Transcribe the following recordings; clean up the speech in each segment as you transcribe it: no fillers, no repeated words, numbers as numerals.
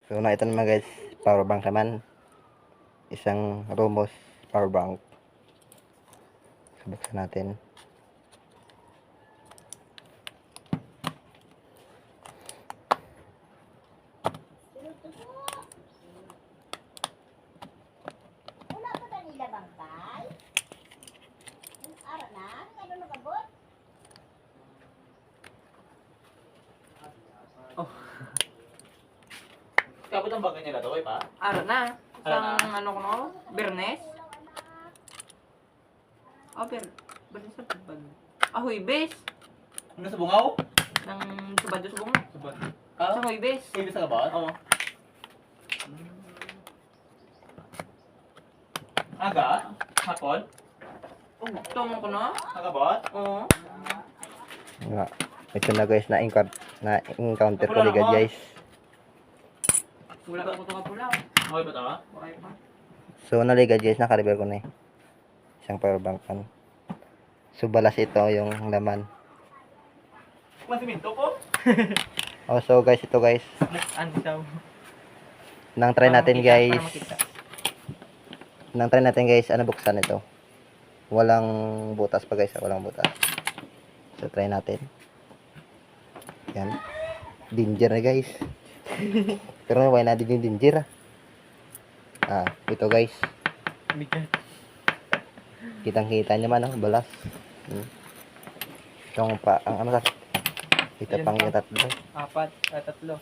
So na ito naman guys, power bank naman. Isang Romos power bank. Subuksan natin. Wala pa na nila bangkay? Ara na? Ano nagabot? Kapot ang bagay nila to, pa? Ara na. Ara na. Isang ano ko no? Bernes? Oh, Bernes sa pagpag. Huibes. Ano sa bungaw? Nang subado sa bunga. Sabot. Sa huibes. Pwede sa kabot? Oo. Aga? Hapon? Tungo ko no? Agabot? Oo. Nga. Ito na guys, na-encounter ko Napula ligad ako. guys. Wala ko ito kapula. Okay ba ito? Okay pa. So naligad guys, nakarepair ko na eh. Isang power bank pan. So balas ito yung laman. Masiminto ko? Oh, so guys, ito guys. Ano daw? Nang try natin guys. Para makita. Nang try natin guys, ano buksan ito. Walang butas pa guys, walang butas. So try natin. Yan. Danger na guys. Pero why na din yung danger ah. Ito guys. Bigat. Kitang-kita niyo man balas. Itong pa, ang ano sa ito Yan pang pa. yung tatlo. Apat. Tatlo.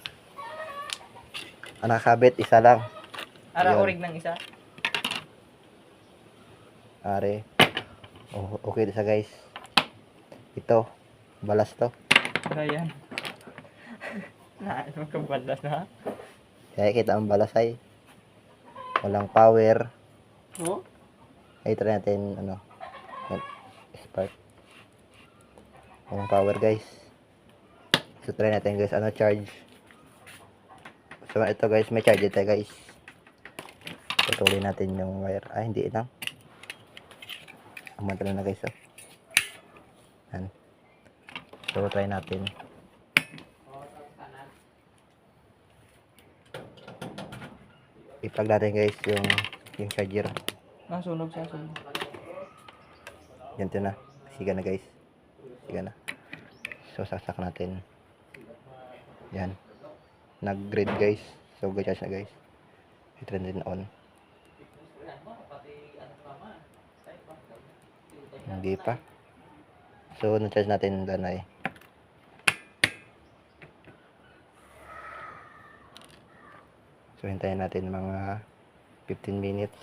Ang nakakabit, isa lang. Ara Yun. orig ng isa. Are. Oh, okay sa guys. Ito, balas to. Ayan. Ano ka balas na? Kaya kita ang balas ay walang power. Oh? Ay try natin ano. Spark. Walang power guys. So try natin guys, ano charge. So ito guys, may charge ito guys. Putulin natin yung wire. Ay hindi lang. Umantala na guys. Oh. Yan. So try natin. I-plug natin guys yung charger. Nasunog siya. Sunog. Ganito na. Siga na guys. Siga na. So saksak natin. Yan. Nag-grid guys. So gacharge na guys. I-turn din on. Hindi pa. So na-charge natin danay. So hintayin natin mga 15 minutes.